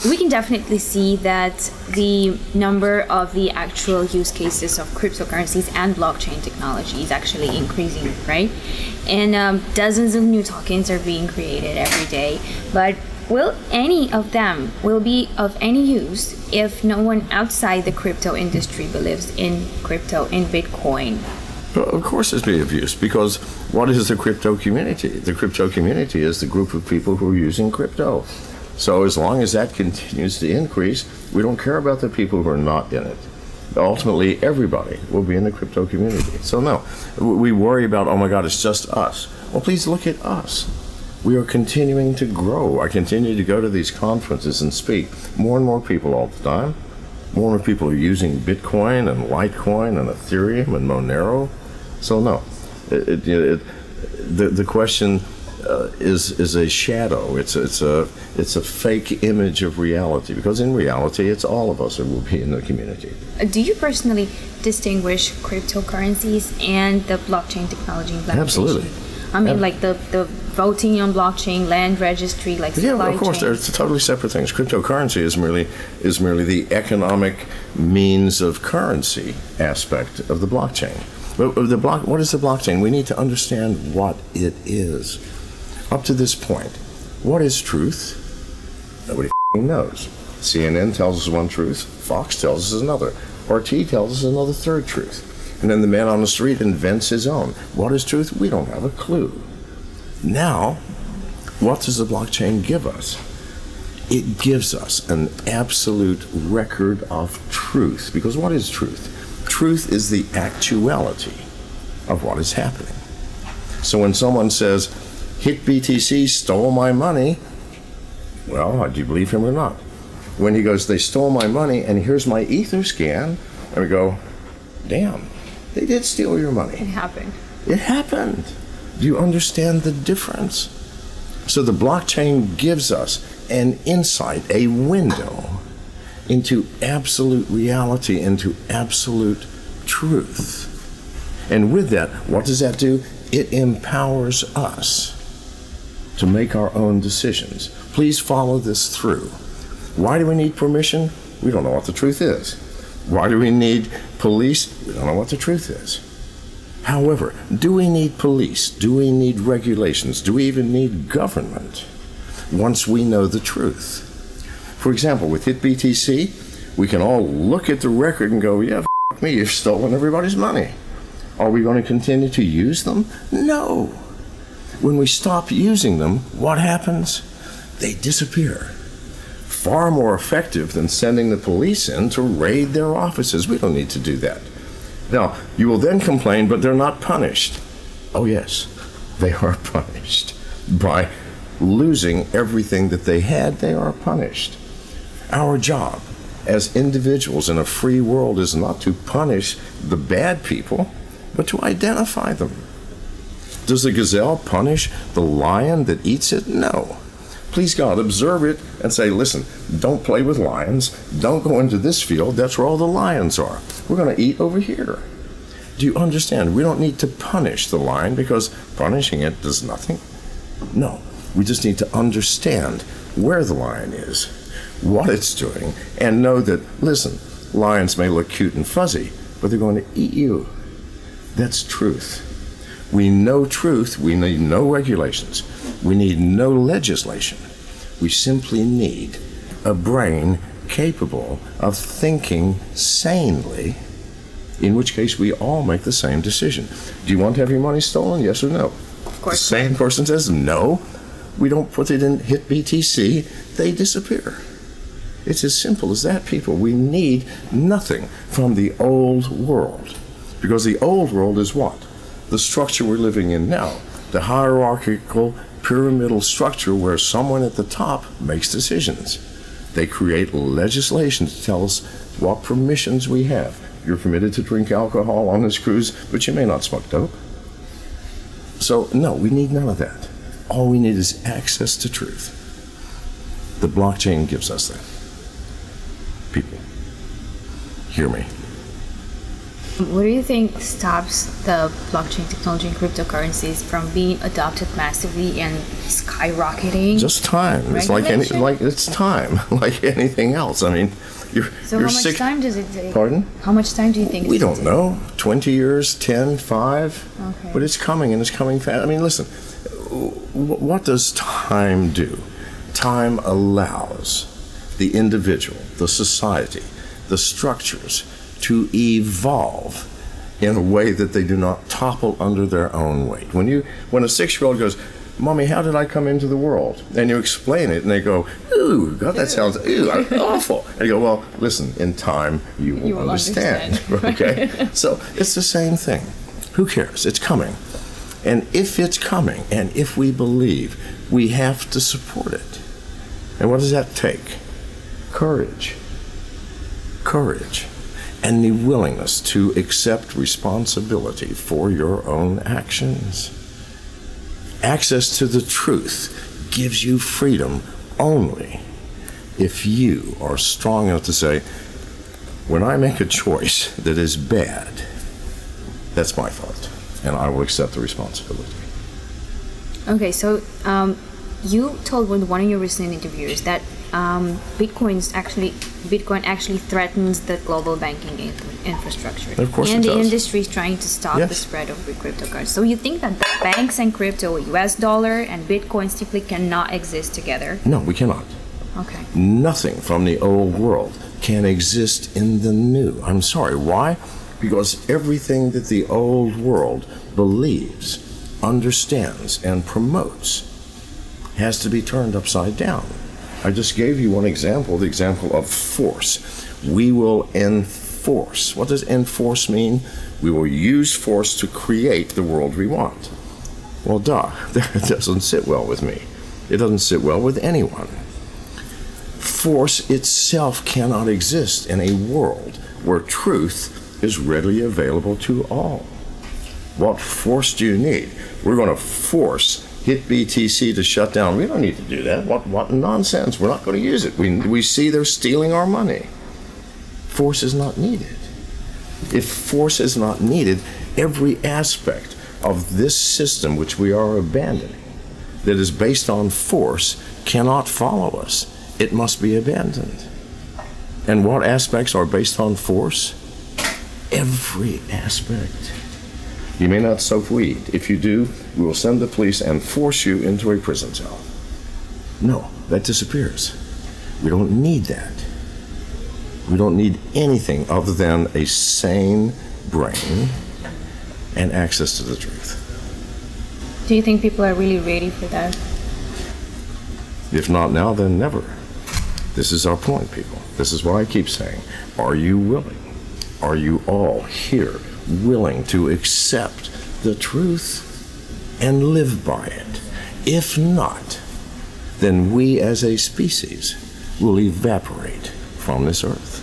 We can definitely see that the number of the actual use cases of cryptocurrencies and blockchain technology is actually increasing, right? And dozens of new tokens are being created every day. But will any of them will be of any use if no one outside the crypto industry believes in crypto, in Bitcoin? Well, of course it's be of use, because what is the crypto community? The crypto community is the group of people who are using crypto. So as long as that continues to increase, we don't care about the people who are not in it. Ultimately, everybody will be in the crypto community. So no, we worry about, oh my God, it's just us. Well, please look at us. We are continuing to grow. I continue to go to these conferences and speak. More and more people all the time. More and more people are using Bitcoin and Litecoin and Ethereum and Monero. So no, the question is a shadow. It's a fake image of reality, because in reality it's all of us who will be in the community. Do you personally distinguish cryptocurrencies and the blockchain technology implementation? Absolutely. I mean, like the voting on blockchain, land registry, like supply of course, chain. they're totally separate things. Cryptocurrency is merely the economic means of currency aspect of the blockchain. But what is the blockchain? We need to understand what it is. Up to this point, what is truth? Nobody knows. CNN tells us one truth, Fox tells us another, RT tells us another third truth. And then the man on the street invents his own. What is truth? We don't have a clue. Now, what does the blockchain give us? It gives us an absolute record of truth. Because what is truth? Truth is the actuality of what is happening. So when someone says, HitBTC stole my money, well, do you believe him or not? When he goes, they stole my money and here's my Etherscan, and we go, damn, they did steal your money. It happened. It happened. Do you understand the difference? So the blockchain gives us an insight, a window into absolute reality, into absolute truth. And with that, what does that do? It empowers us to make our own decisions. Please follow this through. Why do we need permission? We don't know what the truth is. Why do we need police? We don't know what the truth is. However, do we need police? Do we need regulations? Do we even need government once we know the truth? For example, with HitBTC, we can all look at the record and go, yeah, f me, you've stolen everybody's money. Are we going to continue to use them? No. When we stop using them, what happens? They disappear. Far more effective than sending the police in to raid their offices. We don't need to do that. Now, you will then complain, but they're not punished. Oh yes, they are punished. By losing everything that they had, they are punished. Our job as individuals in a free world is not to punish the bad people, but to identify them. Does the gazelle punish the lion that eats it? No. Please God, observe it and say, listen, don't play with lions. Don't go into this field. That's where all the lions are. We're going to eat over here. Do you understand? We don't need to punish the lion because punishing it does nothing. No, we just need to understand where the lion is, what it's doing, and know that, listen, lions may look cute and fuzzy, but they're going to eat you. That's truth. We know truth. We need no regulations. We need no legislation. We simply need a brain capable of thinking sanely, in which case we all make the same decision. Do you want to have your money stolen? Yes or no? Of course. The same person says no. We don't put it in HitBTC. They disappear. It's as simple as that, people. We need nothing from the old world. Because the old world is what? The structure we're living in now. The hierarchical, pyramidal structure where someone at the top makes decisions. They create legislation to tell us what permissions we have. You're permitted to drink alcohol on this cruise, but you may not smoke dope. So, no, we need none of that. All we need is access to truth. The blockchain gives us that. People, hear me. What do you think stops the blockchain technology and cryptocurrencies from being adopted massively and skyrocketing? Just time. It's like it's time, like anything else. I mean, so how much time does it take? Pardon? How much time do you think? We don't know. 20 years, 10, 5. Okay. But it's coming, and it's coming fast. I mean, listen. What does time do? Time allows the individual, the society, the structures to evolve in a way that they do not topple under their own weight. When a 6-year-old goes, "Mommy, how did I come into the world?" and you explain it, and they go, "Ooh, God, that sounds awful." And you go, "Well, listen, in time you will understand." Okay? So it's the same thing. Who cares? It's coming. And if it's coming, and if we believe, we have to support it. And what does that take? Courage. Courage. And the willingness to accept responsibility for your own actions. Access to the truth gives you freedom only if you are strong enough to say, when I make a choice that is bad, that's my fault, and I will accept the responsibility. Okay, so you told in one of your recent interviews that Bitcoin actually threatens the global banking infrastructure. Of course and it does. The industry is trying to stop the spread of cryptocurrencies. So you think that the banks and crypto, US dollar and Bitcoin simply cannot exist together? No, we cannot. Okay. Nothing from the old world can exist in the new. I'm sorry, why? Because everything that the old world believes, understands, and promotes has to be turned upside down. I just gave you one example, the example of force. We will enforce. What does enforce mean? We will use force to create the world we want. Well, that doesn't sit well with me. It doesn't sit well with anyone. Force itself cannot exist in a world where truth is readily available to all. What force do you need? We're going to force hit BTC to shut down. We don't need to do that. What nonsense. We're not going to use it. We see they're stealing our money. Force is not needed. If force is not needed, every aspect of this system which we are abandoning that is based on force cannot follow us. It must be abandoned. And what aspects are based on force? Every aspect. You may not soak weed. If you do, we will send the police and force you into a prison cell. No, that disappears. We don't need that. We don't need anything other than a sane brain and access to the truth. Do you think people are really ready for that? If not now, then never. This is our point, people. This is what I keep saying. Are you willing? Are you all here willing to accept the truth and live by it? If not, then we as a species will evaporate from this earth.